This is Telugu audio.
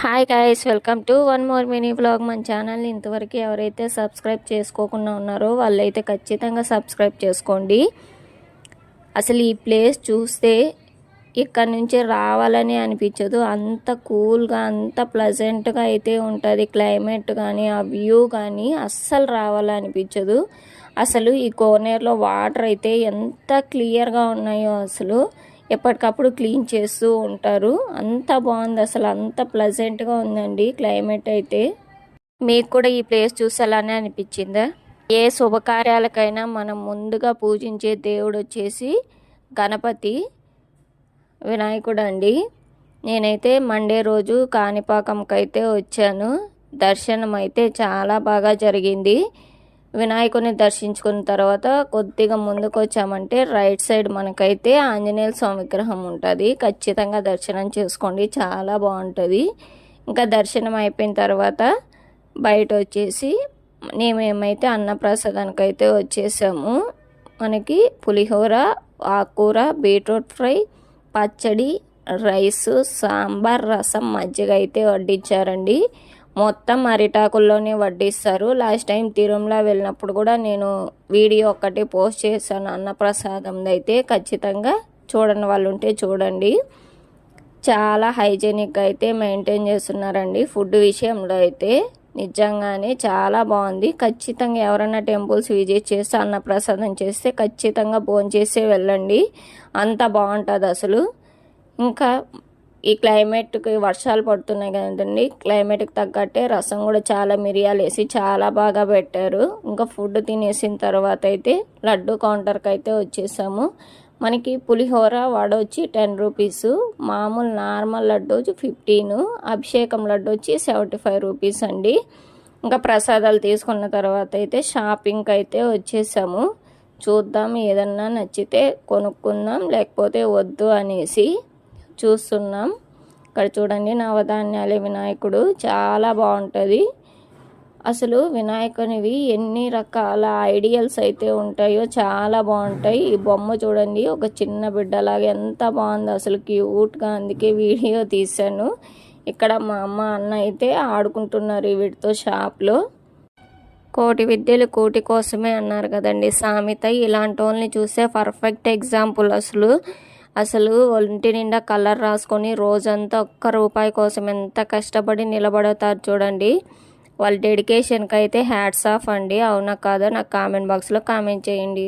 Hi guys, welcome to one more mini vlog. మన ఛానల్ని ఇంతవరకు ఎవరైతే సబ్స్క్రైబ్ చేసుకోకుండా ఉన్నారో వాళ్ళైతే ఖచ్చితంగా సబ్స్క్రైబ్ చేసుకోండి. అసలు ఈ ప్లేస్ చూస్తే ఇక్కడ నుంచి రావాలని అనిపించదు. అంత కూల్గా, అంత ప్లెజెంట్గా అయితే ఉంటుంది. క్లైమేట్ కానీ, ఆ వ్యూ కానీ అస్సలు రావాలనిపించదు. అసలు ఈ కోనేరులో వాటర్ అయితే ఎంత క్లియర్గా ఉన్నాయో, అసలు ఎప్పటికప్పుడు క్లీన్ చేస్తూ ఉంటారు. అంత బాగుంది, అసలు అంత ప్లెజెంట్గా ఉందండి క్లైమేట్ అయితే. మీకు కూడా ఈ ప్లేస్ చూసి అలానే అనిపించిందా? ఏ శుభకార్యాలకైనా మనం ముందుగా పూజించే దేవుడు వచ్చేసి గణపతి వినాయకుడు అండి. నేనైతే మండే రోజు కాణిపాకంకి అయితే వచ్చాను. దర్శనం అయితే చాలా బాగా జరిగింది. వినాయకుని దర్శించుకున్న తర్వాత కొద్దిగా ముందుకు వచ్చామంటే రైట్ సైడ్ మనకైతే ఆంజనేయ స్వామి విగ్రహం ఉంటుంది. ఖచ్చితంగా దర్శనం చేసుకోండి, చాలా బాగుంటుంది. ఇంకా దర్శనం అయిపోయిన తర్వాత బయట వచ్చేసి మేమేమైతే అన్నప్రసాదానికి అయితే వచ్చేసాము. మనకి పులిహోర, ఆకుకూర, బీట్రూట్ ఫ్రై, పచ్చడి, రైసు, సాంబార్, రసం, మజ్జిగ అయితే వడ్డించారండి. మొత్తం అరిటాకుల్లోనే వడ్డిస్తారు. లాస్ట్ టైం తిరుమల వెళ్ళినప్పుడు కూడా నేను వీడియో ఒక్కటి పోస్ట్ చేశాను అన్నప్రసాదంది. అయితే ఖచ్చితంగా చూడని వాళ్ళు ఉంటే చూడండి. చాలా హైజీనిక్గా అయితే మెయింటైన్ చేస్తున్నారండి ఫుడ్ విషయంలో అయితే. నిజంగానే చాలా బాగుంది. ఖచ్చితంగా ఎవరైనా టెంపుల్స్ విజిట్ చేస్తే అన్నప్రసాదం చేస్తే ఖచ్చితంగా భోంచేసే వెళ్ళండి, అంత బాగుంటుంది అసలు. ఇంకా ఈ క్లైమేట్కి వర్షాలు పడుతున్నాయి కదండి, క్లైమేట్కి తగ్గట్టే రసం కూడా చాలా మిరియాలు వేసి చాలా బాగా పెట్టారు. ఇంకా ఫుడ్ తినేసిన తర్వాత అయితే లడ్డు కౌంటర్కి అయితే వచ్చేసాము. మనకి పులిహోర వడ వచ్చి 10 రూపీస్, మామూలు నార్మల్ లడ్డు వచ్చి 15, అభిషేకం లడ్డు వచ్చి 75 రూపీస్ అండి. ఇంకా ప్రసాదాలు తీసుకున్న తర్వాత అయితే షాపింగ్కి అయితే వచ్చేసాము. చూద్దాం, ఏదన్నా నచ్చితే కొనుక్కుందాం, లేకపోతే వద్దు అనేసి చూస్తున్నాం. ఇక్కడ చూడండి, నవధాన్యాల వినాయకుడు చాలా బాగుంటుంది. అసలు వినాయకునివి ఎన్ని రకాల ఐడియల్స్ అయితే ఉంటాయో చాలా బాగుంటాయి. ఈ బొమ్మ చూడండి, ఒక చిన్న బిడ్డలాగా ఎంత బాగుంది అసలు, క్యూట్గా. అందుకే వీడియో తీశాను. ఇక్కడ మా అమ్మ అన్న అయితే ఆడుకుంటున్నారు వీటితో షాప్లో. కోటి విద్యలు కోటి కోసమే అన్నారు కదండి సామెత. ఇలాంటి వాళ్ళని చూస్తే పర్ఫెక్ట్ ఎగ్జాంపుల్. అసలు ఒంటి నిండా కలర్ రాసుకొని రోజంతా ₹1 కోసం ఎంత కష్టపడి నిలబడతారు చూడండి. వాళ్ళ డెడికేషన్కి అయితే హ్యాట్స్ ఆఫ్ అండి. అవునా కాదో నాకు కామెంట్ బాక్స్లో కామెంట్ చేయండి.